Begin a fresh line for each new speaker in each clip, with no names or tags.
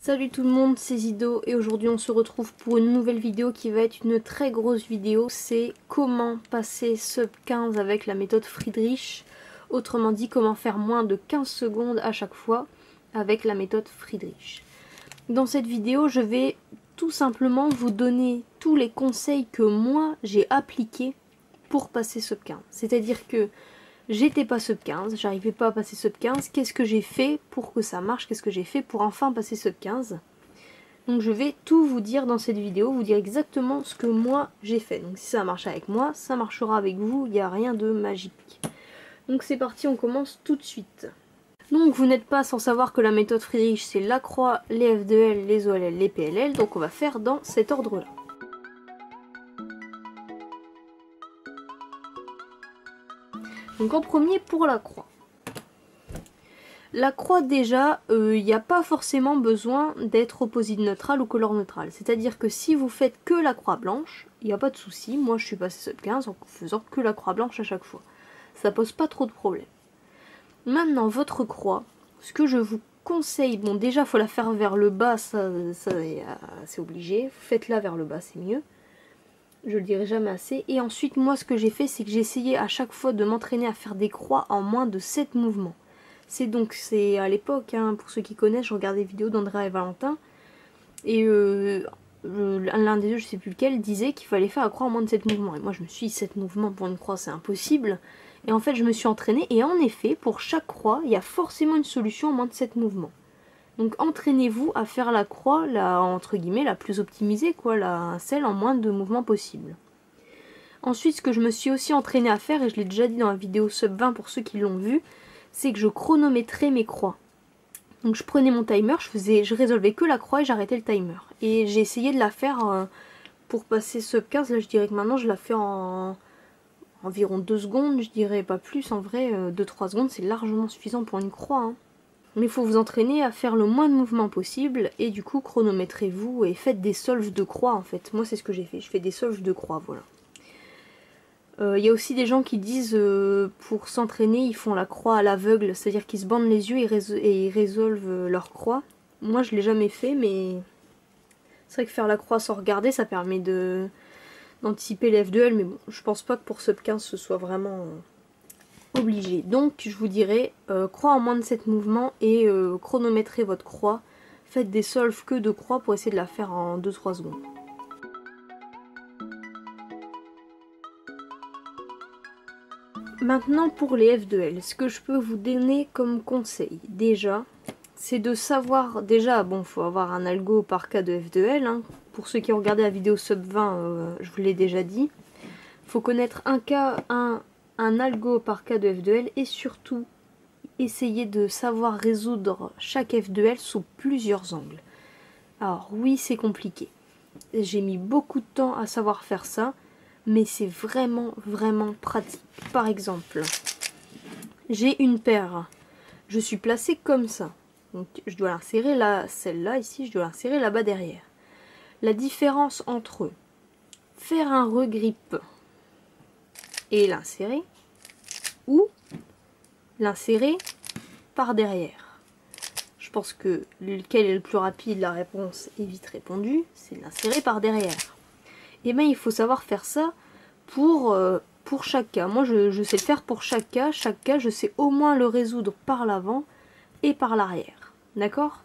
Salut tout le monde, c'est Zido et aujourd'hui on se retrouve pour une nouvelle vidéo qui va être une très grosse vidéo. C'est comment passer sub 15 avec la méthode Friedrich. Autrement dit, comment faire moins de 15 secondes à chaque fois avec la méthode Friedrich. Dans cette vidéo, je vais tout simplement vous donner tous les conseils que moi j'ai appliqués pour passer sub 15. C'est-à-dire que j'étais pas sub 15, j'arrivais pas à passer sub 15. Qu'est-ce que j'ai fait pour que ça marche? Qu'est-ce que j'ai fait pour enfin passer sub 15? Donc je vais tout vous dire dans cette vidéo, vous dire exactement ce que moi j'ai fait. Donc si ça marche avec moi, ça marchera avec vous, il n'y a rien de magique. Donc c'est parti, on commence tout de suite. Donc vous n'êtes pas sans savoir que la méthode Friedrich c'est la croix, les F2L, les OLL, les PLL. Donc on va faire dans cet ordre là. Donc en premier pour la croix. La croix déjà, il n'y a pas forcément besoin d'être opposite neutrale ou color neutrale. C'est-à-dire que si vous faites que la croix blanche, il n'y a pas de souci. Moi je suis passée sub 15 en faisant que la croix blanche à chaque fois. Ça pose pas trop de problème. Maintenant votre croix, ce que je vous conseille, bon déjà il faut la faire vers le bas, ça c'est obligé. Faites-la vers le bas, c'est mieux. Je le dirai jamais assez. Et ensuite moi ce que j'ai fait, c'est que j'ai essayé à chaque fois de m'entraîner à faire des croix en moins de 7 mouvements. C'est à l'époque, hein, pour ceux qui connaissent, je regardais des vidéos d'Andrea et Valentin. Et l'un des deux, je sais plus lequel, disait qu'il fallait faire la croix en moins de 7 mouvements. Et moi je me suis dit 7 mouvements pour une croix c'est impossible. Et en fait je me suis entraînée et en effet pour chaque croix il y a forcément une solution en moins de 7 mouvements. Donc entraînez-vous à faire la croix, entre guillemets, la plus optimisée, quoi, celle en moins de mouvements possible. Ensuite ce que je me suis aussi entraînée à faire, et je l'ai déjà dit dans la vidéo sub 20 pour ceux qui l'ont vu, c'est que je chronométrais mes croix. Donc je prenais mon timer, je résolvais que la croix et j'arrêtais le timer. Et j'ai essayé de la faire pour passer sub 15, là je dirais que maintenant je la fais en environ 2 secondes, je dirais pas plus, en vrai 2-3 secondes c'est largement suffisant pour une croix. Hein. Mais il faut vous entraîner à faire le moins de mouvements possible et du coup chronométrez-vous et faites des solves de croix en fait. Moi c'est ce que j'ai fait, je fais des solves de croix, voilà. Il y a aussi des gens qui disent pour s'entraîner ils font la croix à l'aveugle, c'est-à-dire qu'ils se bandent les yeux et ils résolvent leur croix. Moi je l'ai jamais fait mais c'est vrai que faire la croix sans regarder ça permet d'anticiper les F2L, mais bon je pense pas que pour sub 15 ce soit vraiment obligé. Donc je vous dirais croix en moins de 7 mouvements et chronométrez votre croix. Faites des solves que de croix pour essayer de la faire en 2-3 secondes. Maintenant pour les F2L, ce que je peux vous donner comme conseil, déjà, c'est de savoir, déjà, bon, faut avoir un algo par cas de F2L, hein. Pour ceux qui ont regardé la vidéo sub 20, je vous l'ai déjà dit, faut connaître un algo par cas de F2L et surtout essayer de savoir résoudre chaque F2L sous plusieurs angles. Alors oui, c'est compliqué, j'ai mis beaucoup de temps à savoir faire ça, mais c'est vraiment pratique. Par exemple, j'ai une paire, je suis placée comme ça, donc je dois l'insérer là, celle-là ici, je dois l'insérer là-bas derrière. La différence entre faire un regrip et l'insérer, ou l'insérer par derrière. Je pense que lequel est le plus rapide, la réponse est vite répondue, c'est l'insérer par derrière. Et bien il faut savoir faire ça pour chaque cas. Moi je sais le faire pour chaque cas je sais au moins le résoudre par l'avant et par l'arrière. D'accord?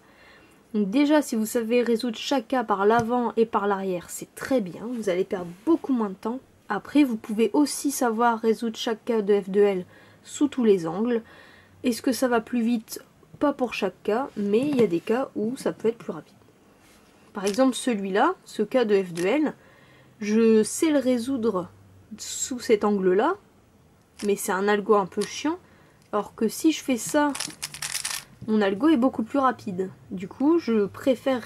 Donc déjà si vous savez résoudre chaque cas par l'avant et par l'arrière, c'est très bien, vous allez perdre beaucoup moins de temps. Après vous pouvez aussi savoir résoudre chaque cas de F2L sous tous les angles. Est-ce que ça va plus vite? Pas pour chaque cas, mais il y a des cas où ça peut être plus rapide. Par exemple celui-là, ce cas de F2L, je sais le résoudre sous cet angle-là, mais c'est un algo un peu chiant, alors que si je fais ça, mon algo est beaucoup plus rapide. Du coup, je préfère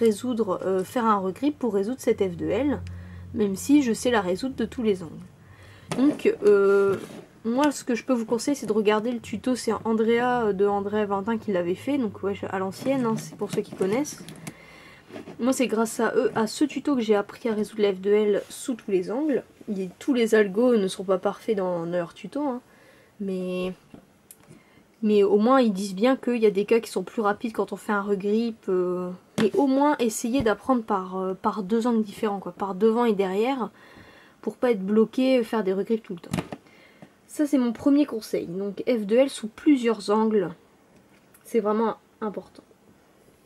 faire un regrip pour résoudre cette F2L, même si je sais la résoudre de tous les angles. Donc, moi, ce que je peux vous conseiller, c'est de regarder le tuto, c'est Andrea de Andrea et Valentin qui l'avait fait, donc ouais, à l'ancienne, hein, c'est pour ceux qui connaissent. Moi c'est grâce à eux, à ce tuto que j'ai appris à résoudre la F2L sous tous les angles. Tous les algos ne sont pas parfaits dans leur tuto, hein, mais au moins ils disent bien qu'il y a des cas qui sont plus rapides quand on fait un regrip Et au moins essayer d'apprendre par deux angles différents, quoi, par devant et derrière, pour pas être bloqué, faire des regrippes tout le temps. Ça c'est mon premier conseil, donc F2L sous plusieurs angles, c'est vraiment important.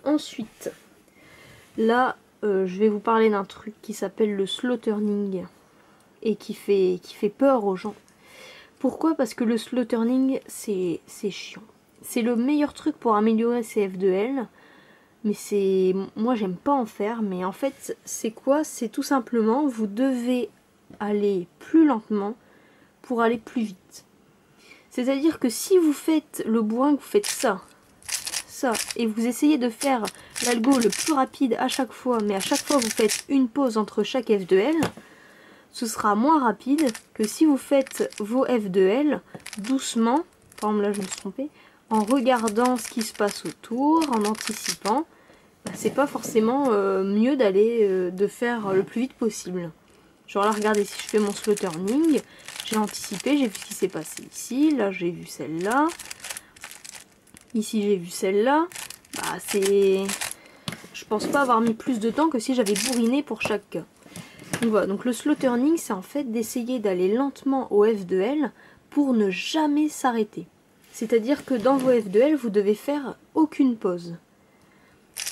Ensuite, là je vais vous parler d'un truc qui s'appelle le slow turning, et qui fait peur aux gens. Pourquoi? Parce que le slow turning c'est chiant. C'est le meilleur truc pour améliorer ses F2L, mais moi j'aime pas en faire, mais en fait c'est quoi? C'est tout simplement, vous devez aller plus lentement pour aller plus vite. C'est-à-dire que si vous faites le bourrin, que vous faites ça, et vous essayez de faire l'algo le plus rapide à chaque fois, mais à chaque fois vous faites une pause entre chaque F2L, ce sera moins rapide que si vous faites vos F2L doucement, par exemple là je me suis trompée, en regardant ce qui se passe autour, en anticipant. C'est pas forcément mieux de faire le plus vite possible. Genre là, regardez, si je fais mon slow turning, j'ai anticipé, j'ai vu ce qui s'est passé ici, là j'ai vu celle-là, ici j'ai vu celle-là, bah c'est... Je pense pas avoir mis plus de temps que si j'avais bourriné pour chaque cas. Donc voilà, donc le slow turning, c'est en fait d'essayer d'aller lentement au F2L pour ne jamais s'arrêter. C'est-à-dire que dans vos F2L, vous devez faire aucune pause.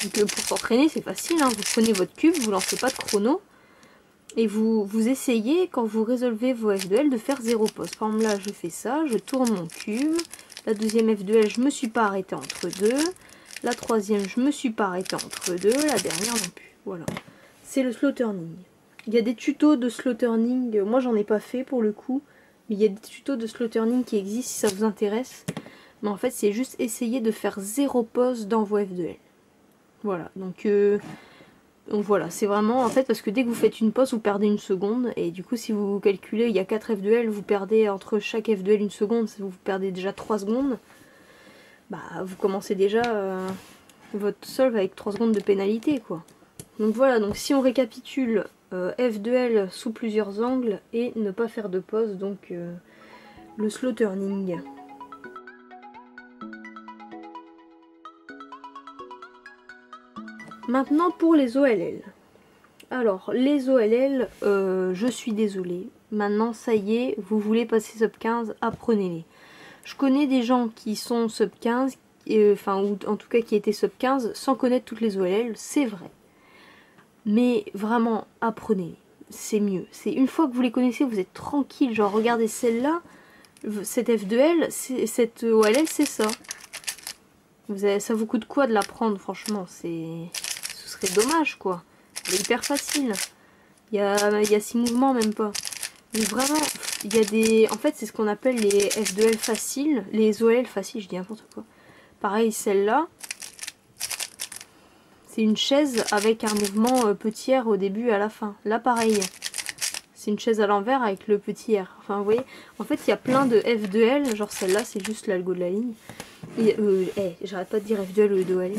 Donc pour s'entraîner, c'est facile, hein. Vous prenez votre cube, vous lancez pas de chrono, et vous essayez, quand vous résolvez vos F2L, de faire 0 pause. Par exemple là, je fais ça, je tourne mon cube, la deuxième F2L, je me suis pas arrêtée entre deux, la troisième, je me suis pas arrêtée entre deux, la dernière non plus. Voilà, c'est le slow turning. Il y a des tutos de slow turning, moi j'en ai pas fait pour le coup, mais il y a des tutos de slow turning qui existent si ça vous intéresse. Mais en fait, c'est juste essayer de faire 0 pause dans vos F2L. Voilà, donc voilà, c'est vraiment en fait parce que dès que vous faites une pause, vous perdez une seconde. Et du coup, si vous calculez, il y a 4 F2L, vous perdez entre chaque F2L une seconde, vous perdez déjà 3 secondes. Bah, vous commencez déjà votre solve avec 3 secondes de pénalité, quoi. Donc voilà, donc si on récapitule, F2L sous plusieurs angles et ne pas faire de pause, donc le slow turning. Maintenant pour les OLL. Alors les OLL, je suis désolée. Maintenant ça y est, vous voulez passer sub 15, apprenez-les. Je connais des gens qui sont sub 15, enfin ou en tout cas qui étaient sub 15 sans connaître toutes les OLL, c'est vrai. Mais vraiment, apprenez-les. C'est mieux. C'est une fois que vous les connaissez, vous êtes tranquille. Genre regardez celle-là, cette F2L, cette OLL c'est ça. Ça vous coûte quoi de l'apprendre, franchement? Ce serait dommage, quoi. Elle est hyper facile. Il y a 6 mouvements, même pas. Mais vraiment, il y a des... En fait, c'est ce qu'on appelle les F2L faciles. Les OL faciles, je dis n'importe quoi. Pareil, celle-là. C'est une chaise avec un mouvement petit R au début et à la fin. Là, pareil. C'est une chaise à l'envers avec le petit R. Enfin, vous voyez, en fait, il y a plein de F2L. Genre celle-là, c'est juste l'algo de la ligne. J'arrête pas de dire F2L ou d'OLL.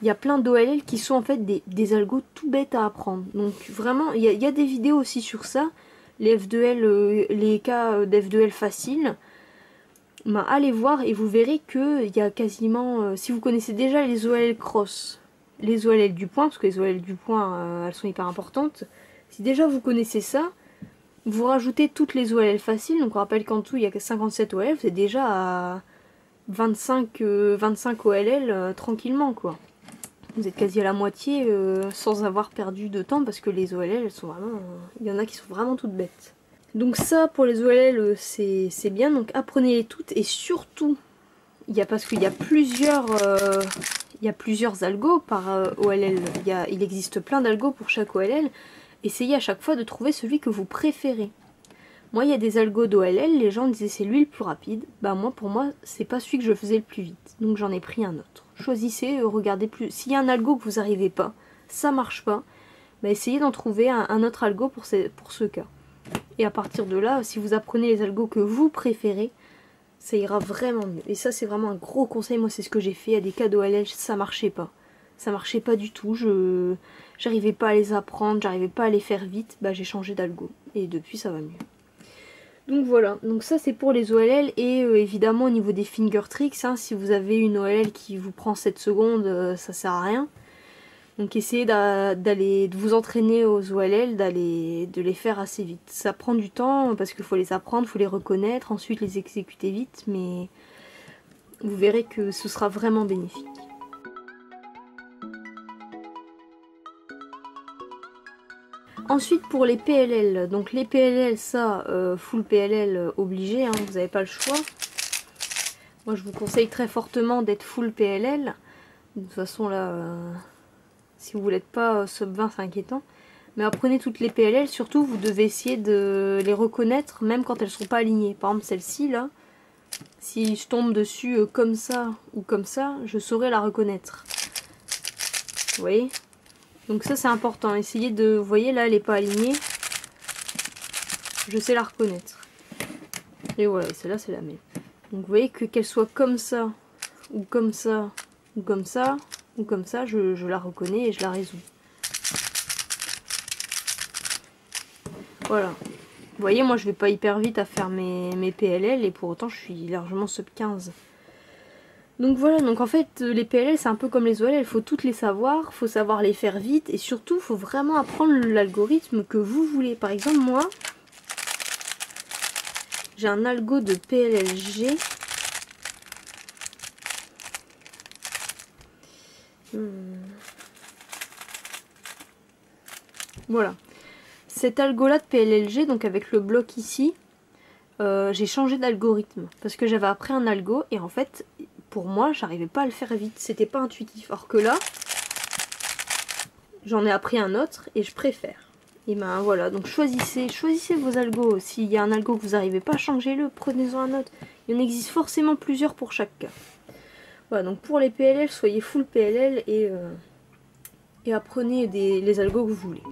Il y a plein d'OLL qui sont en fait des algos tout bêtes à apprendre. Donc vraiment, il y a des vidéos aussi sur ça. Les F2L, les cas d'F2L faciles. Ben, allez voir et vous verrez qu'il y a quasiment... si vous connaissez déjà les OLL cross, les OLL du point, parce que les OLL du point, elles sont hyper importantes. Si déjà vous connaissez ça, vous rajoutez toutes les OLL faciles. Donc on rappelle qu'en tout, il y a 57 OLL. Vous êtes déjà à 25 OLL tranquillement, quoi. Vous êtes quasi à la moitié sans avoir perdu de temps parce que les OLL, elles sont vraiment... il y en a qui sont vraiment toutes bêtes. Donc ça, pour les OLL, c'est bien. Donc apprenez-les toutes et surtout, parce qu'il y a plusieurs algos par OLL. Il existe plein d'algos pour chaque OLL. Essayez à chaque fois de trouver celui que vous préférez. Moi, il y a des algos d'OLL, les gens disaient c'est lui le plus rapide. Bah moi, pour moi, c'est pas celui que je faisais le plus vite. Donc j'en ai pris un autre. Choisissez, regardez plus. S'il y a un algo que vous n'arrivez pas, ça marche pas, bah essayez d'en trouver un autre algo pour ce cas. Et à partir de là, si vous apprenez les algos que vous préférez, ça ira vraiment mieux. Et ça, c'est vraiment un gros conseil. Moi, c'est ce que j'ai fait. À des cas d'OLL, ça marchait pas. Ça marchait pas du tout. J'arrivais pas à les apprendre, j'arrivais pas à les faire vite. Bah j'ai changé d'algo. Et depuis, ça va mieux. Donc voilà, donc ça c'est pour les OLL et évidemment au niveau des finger tricks, hein, si vous avez une OLL qui vous prend 7 secondes, ça sert à rien. Donc essayez de vous entraîner aux OLL, de les faire assez vite. Ça prend du temps parce qu'il faut les apprendre, il faut les reconnaître, ensuite les exécuter vite, mais vous verrez que ce sera vraiment bénéfique. Ensuite pour les PLL, donc les PLL ça, full PLL obligé, hein, vous n'avez pas le choix. Moi je vous conseille très fortement d'être full PLL. De toute façon là, si vous n'êtes pas sub 20 c'est inquiétant. Mais apprenez toutes les PLL, surtout vous devez essayer de les reconnaître même quand elles ne sont pas alignées. Par exemple celle-ci là, si je tombe dessus comme ça ou comme ça, je saurai la reconnaître. Vous voyez? Donc ça c'est important, essayez de... Vous voyez là elle n'est pas alignée. Je sais la reconnaître. Et voilà, celle-là c'est la même. Donc vous voyez que qu'elle soit comme ça, ou comme ça, ou comme ça, ou comme ça, je la reconnais et je la résous. Voilà. Vous voyez, moi je vais pas hyper vite à faire mes PLL et pour autant je suis largement sub 15. Donc voilà, donc en fait les PLL c'est un peu comme les OLL, il faut toutes les savoir, il faut savoir les faire vite et surtout il faut vraiment apprendre l'algorithme que vous voulez. Par exemple moi, j'ai un algo de PLLG. Voilà. Cet algo là de PLLG, donc avec le bloc ici, j'ai changé d'algorithme parce que j'avais appris un algo et en fait pour moi j'arrivais pas à le faire vite, c'était pas intuitif. Or que là j'en ai appris un autre et je préfère. Et ben voilà, donc choisissez vos algos. S'il y a un algo que vous n'arrivez pas, changez-le, prenez-en un autre. Il y en existe forcément plusieurs pour chaque cas. Voilà, donc pour les PLL, soyez full PLL et apprenez les algos que vous voulez.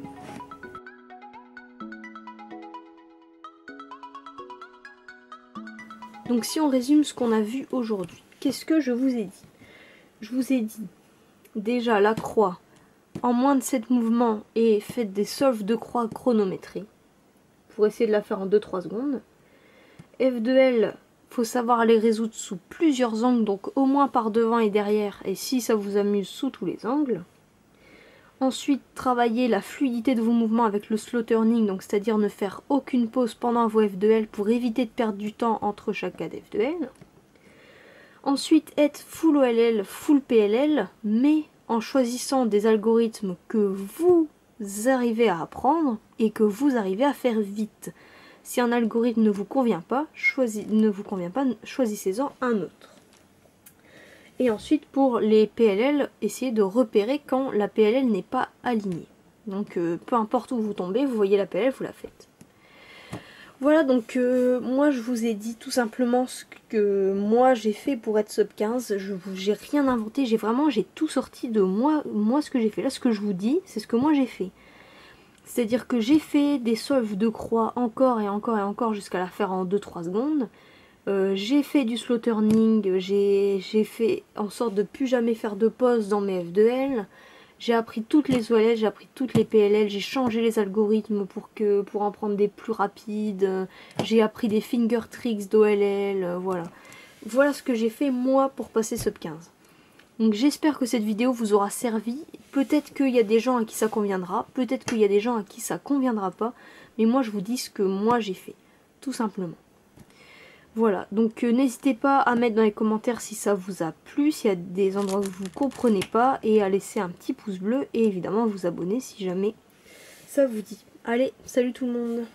Donc si on résume ce qu'on a vu aujourd'hui, qu'est-ce que je vous ai dit? Je vous ai dit déjà la croix en moins de 7 mouvements et faites des solves de croix chronométrées pour essayer de la faire en 2-3 secondes. F2L, faut savoir les résoudre sous plusieurs angles, donc au moins par devant et derrière, et si ça vous amuse, sous tous les angles. Ensuite, travaillez la fluidité de vos mouvements avec le slow turning, donc c'est-à-dire ne faire aucune pause pendant vos F2L pour éviter de perdre du temps entre chaque cas d'F2L. Ensuite, être full OLL, full PLL, mais en choisissant des algorithmes que vous arrivez à apprendre et que vous arrivez à faire vite. Si un algorithme ne vous convient pas, choisissez-en un autre. Et ensuite, pour les PLL, essayez de repérer quand la PLL n'est pas alignée. Donc, peu importe où vous tombez, vous voyez la PLL, vous la faites. Voilà, donc moi je vous ai dit tout simplement ce que moi j'ai fait pour être sub 15. J'ai rien inventé, j'ai tout sorti de moi ce que j'ai fait. Là, ce que je vous dis, c'est ce que moi j'ai fait. C'est-à-dire que j'ai fait des solves de croix encore et encore et encore jusqu'à la faire en 2-3 secondes. J'ai fait du slow turning, j'ai fait en sorte de plus jamais faire de pause dans mes F2L. J'ai appris toutes les OLL, j'ai appris toutes les PLL, j'ai changé les algorithmes pour en prendre des plus rapides. J'ai appris des finger tricks d'OLL, voilà. Voilà ce que j'ai fait moi pour passer sub 15. Donc j'espère que cette vidéo vous aura servi. Peut-être qu'il y a des gens à qui ça conviendra, peut-être qu'il y a des gens à qui ça conviendra pas. Mais moi je vous dis ce que moi j'ai fait, tout simplement. Voilà, donc n'hésitez pas à mettre dans les commentaires si ça vous a plu, s'il y a des endroits que vous ne comprenez pas, et à laisser un petit pouce bleu, et évidemment à vous abonner si jamais ça vous dit. Allez, salut tout le monde!